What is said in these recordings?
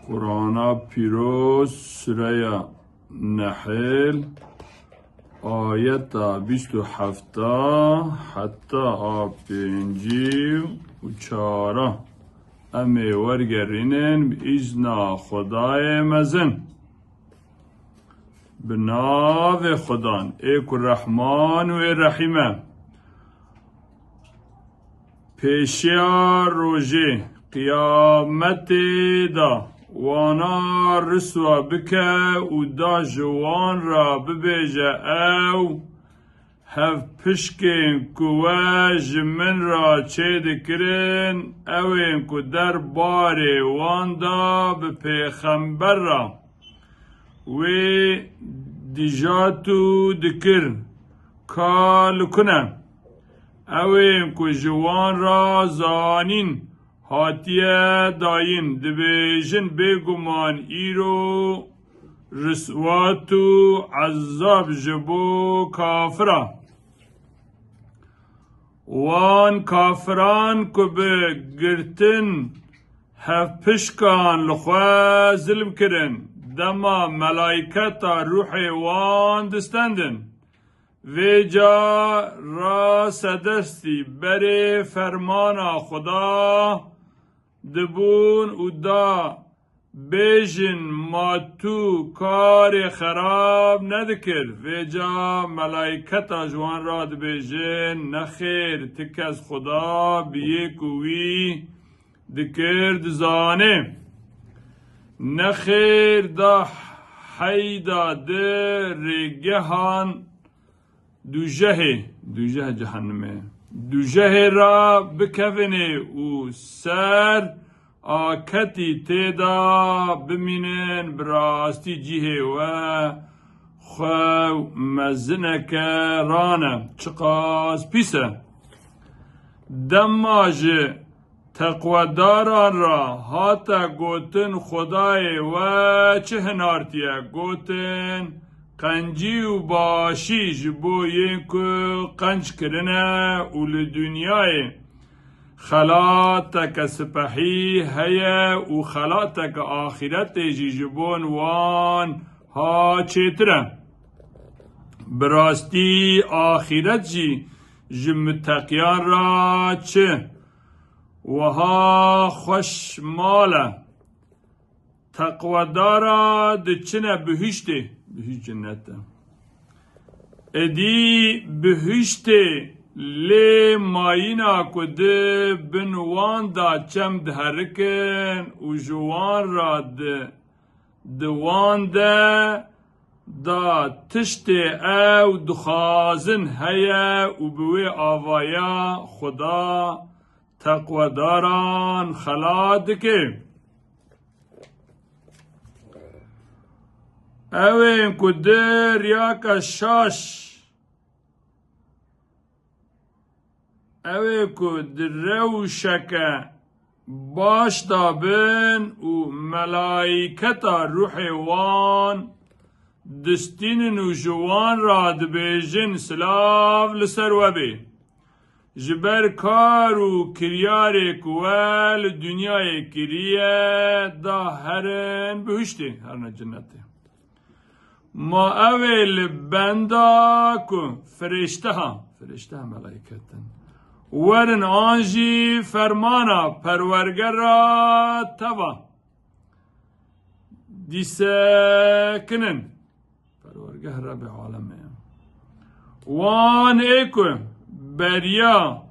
قرآن پیروز سوره نحل آیت 27 حتی پنجی و چاره امی ورگرینن به اذن خدای مزن به نام خدا ایک رحمان و رحیمه. پیشیا روژه قیامت دا وانا رسوا بکه و دا جوان را ببیجه او هف پشکین کوه جمن را چه دکرین اوین کو در بار وان دا به پیغمبر را و دیجاتو دکر کال کنه اوین کو جوان را زانین هاتیه داین دبیجن بگمان ایرو رسواتو عذاب جبو کافرا وان کافران کو بگرتن هف پشکان لخوا ظلم کرن دما ملائکتا روح وان دستندن ویجا را سدستی بری فرمان خدا دبون او دا بیجن ما تو کار خراب ندکر ویجا ملائکتا جوان را دبیجن نخیر تک از خدا بیه کوی دکر دزانه نخیر دا حیدا ده ریگهان دوجه جهنمه دوجه را بکفنه و سر آکتی تیدا بمینن براستی جیه و خو مزنک رانه چقاس پیسه دماج تقواداران را هاتا گوتن خدای و چه هنارتیه گوتن قنجی و باشی جبو یکو قنج کرنه و لدنیای خلاتک سپحی هیا و خلاتک آخرت جبون وان ها چیتره براستی آخرت جی جمتقیان را چه و ها خوش ماله تقوادارا دچنه بهشته بهشت جنته ادی بهشته لی ماینا کده بنوان دا چم دهرکن و جوان را دوان دا تشت او دخازن هیا و بوی آوایا خدا تقواداران خلاد که اوین کدر یا شاش اوین کدر روشک باش دابن و ملائکتا روح وان دستین و جوان را دبیجن سلاف لسر وبی جبر کار و کریار کوال دنیای کریه دا هرن بهشتی هرن جنته ما اول بندا کو فرشته ها ملائکتن ورن آنجی فرمانا پرورگر را توا دیسه کنن پرورگر را به عالمه وان ایکو بریا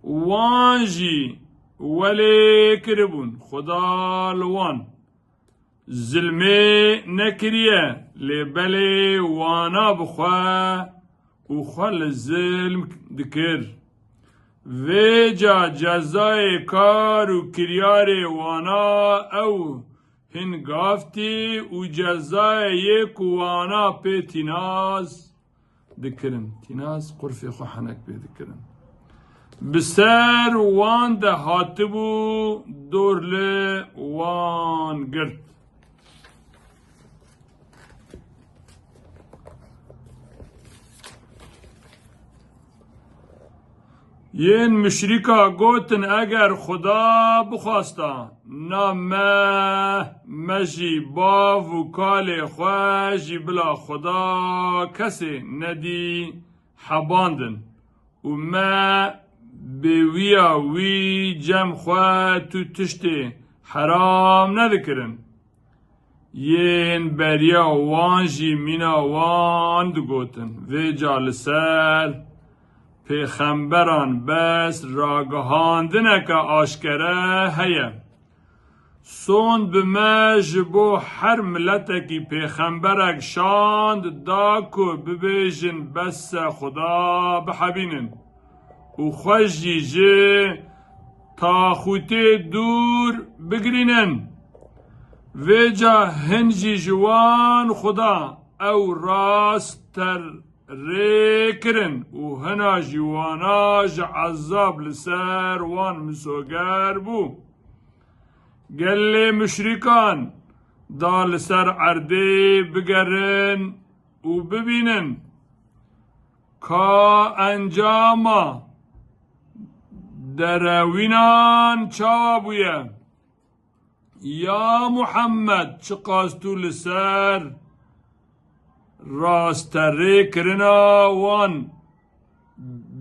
وانجی ولی کربون خدا لوان ظلمه نکریه لیبلی وانا بخوا و خال ظلم دکر ویجا جزای کار و کریار وانا او هنگافتی و جزای یک وانا پی تیناز دکرن تیناز قرفی خو حنک پی دکرن بسر وان ده هاتبو دور لی وان گرد یین مشرکا گوتن اگر خدا بخواستا نا مجی با و کال خواجی بلا خدا کسی ندی حباندن و ما بویا وی جم خواه تو تشتی حرام ندکرن یین بریا وانجی مینا واند گوتن وی جالسر پیغمبران بس راگهاندنه که آشکره هیه سوند به مجبو هر ملتکی پیغمبرک شاند دا که ببیجن بس خدا بحبینن و خوشی جه تا خوته دور بگرینن ویجا هنجی جوان خدا او راست تر ریکرن و هنا جواناج عذاب لسر وان مسوگر بو گل مشرکان دا لسر عرده بگرن و ببینن کا انجاما دروینان چا بویه یا محمد چه قاستو لسر راستره کرنا وان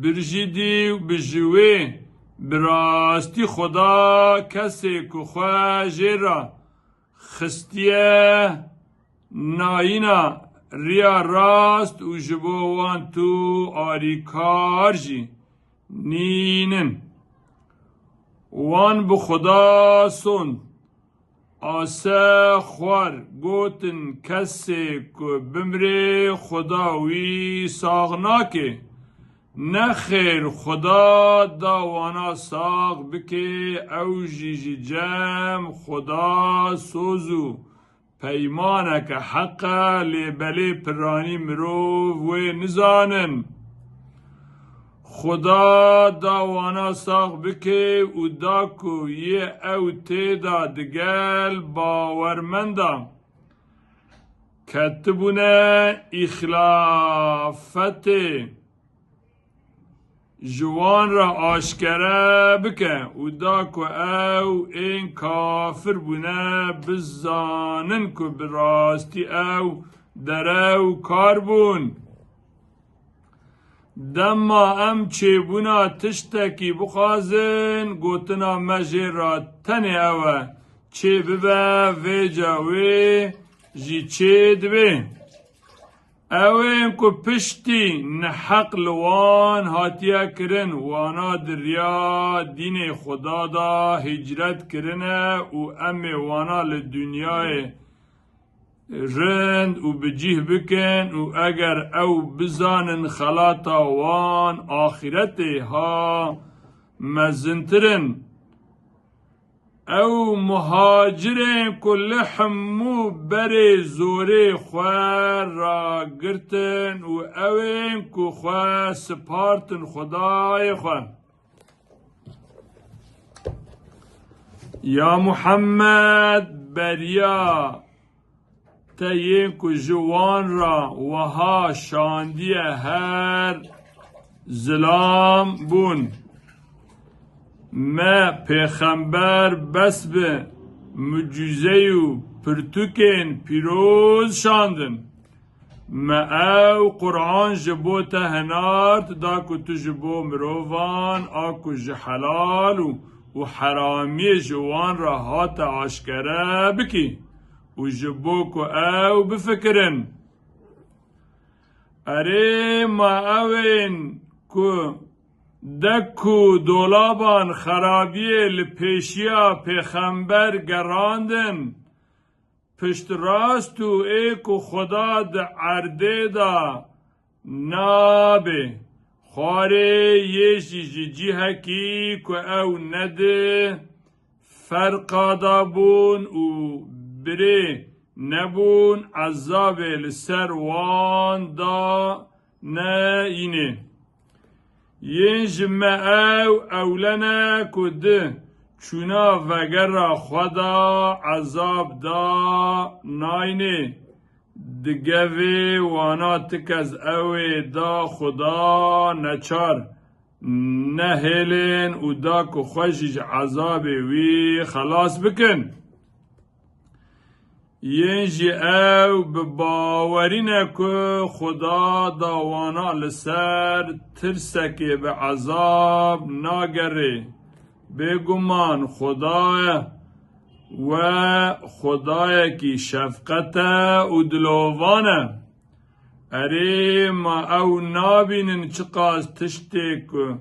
برجیدی و بجوی براستی خدا کسی که خواجه را خستیه نایینا ریا راست و جبو وان تو آریکار جی نینن وان بخدا سند آسه خوار گوتن کسی که بمره خداوی ساغناکه نخیر خدا داوانا ساغ بکه او جیجی جم خدا سوزو پیمانه که حقا لیبلی پرانی مرو و نزانن خدا داوانا ساغ بکه و داکو یه او تیدا دگل باورمندا کتبونه اخلافت جوان را آشکره بکه و داکو او این کافر بونه بزانن که براستی او درو کار بون دما ام چه بونا تشتکی بخوازن گوتنا مجی را تنی اوه چه ببه وی جاوی جی چه دبه اوه که پشتی نحق لوان هاتیا کرن وانا دریا دین خدا دا هجرت کرنه و ام وانا لدنیای رند و بجیه بکن و اگر او بزانن خلاطا وان آخرت ها مزنترن او مهاجرین کل حمو بر زوره خواه را گرتن و اوین که خواه سپارتن خدای خواه یا محمد بریا تیین که جوان را وها شاندی هر ظلام بون ما پیغمبر بس به مجوزه و پرتوکین پیروز شاندن ما او قرآن جبو تهنارت دا که تو جبو مروان آکو جحلال و حرامی جوان را هات آشکره بکی و جبو که او بفکرن اره ما اوین که دکو دولابان خرابیه لپیشیا پیغمبر گراندن پشت راستو ایکو خدا د عرده دا نابه خواره یشی جی حکی که او نده فرقا دا بون و بره نبون عذاب لسر وان دا نه اینه ینج او اولنا کده چونا وگر خدا عذاب دا ناینه دگوی وانا تک از او دا خدا نچار نهلن و دا که خوشش عذاب وی خلاص بکن ینجی او بباورینه که خدا داوانا لسر ترسکی به عذاب ناگره بگمان خدای و خدای کی شفقت و دلوانه اره ما او نابینن چقاس تشتی که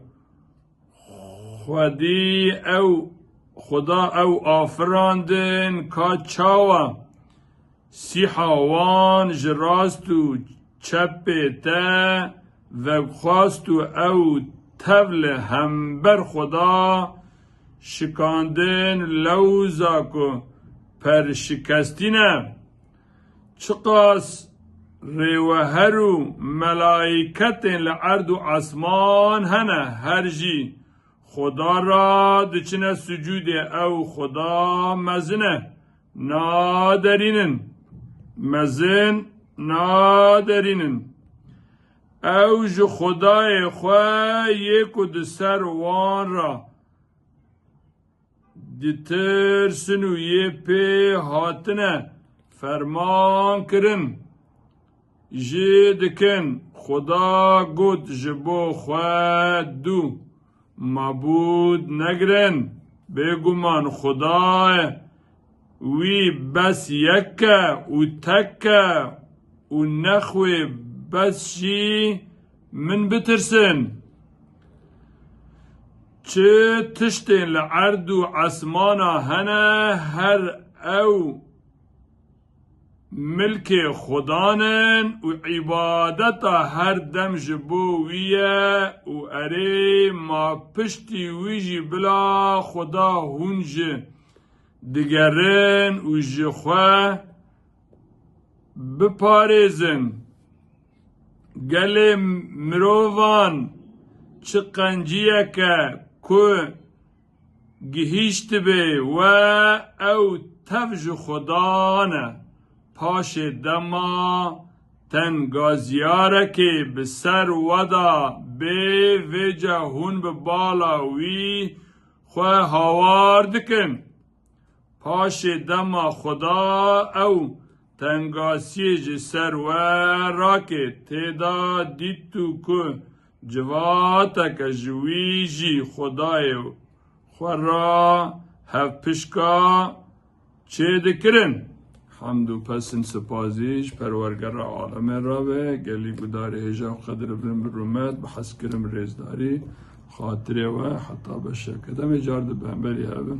خدا او آفراندن که چاوه سیحاوان جراستو چپیته و خواستو او تول همبر خدا شکاندن لوزا که پر شکستینه چقاس ریوهرو ملائکت لعرض و عصمان هنه هرجی خدا را دچنه سجود او خدا مزنه نادرینن مزن نادرینن او جو خدای خواه یکو دسر وان را دیترسن و یه پی هاتنه فرمان کرن جی دکن خدا گود جبو خواه دو معبود نگرن بگمان خدای وی بس یکه و تکه و نخوی بس شی من بترسن چه تشتین لعرض و عصمانا هنه هر او ملک خدانن و عبادتا هر دم جبو ویه و اره ما پشتی ویجی بلا خدا هونج دگرن و جخوه بپارزن گل مروان چه قنجیه که گهیشت به و او تفج خدانه پاش دما تنگازیاره که به سر ودا به وجه هون به بالاوی خواه هاوار دکن پاش دما خدا او تنگاسی جسر و را که تیدا دیتو که جواتا که جوی جی خدای خواه را هف پشکا چه دکرن حمد و پسن سپازیش پرورگر عالم را به گلی گدار هجا قدر برم برومت بحث کرم ریزداری خاطره و حتی بشه کدام اجارد به هم بری هبن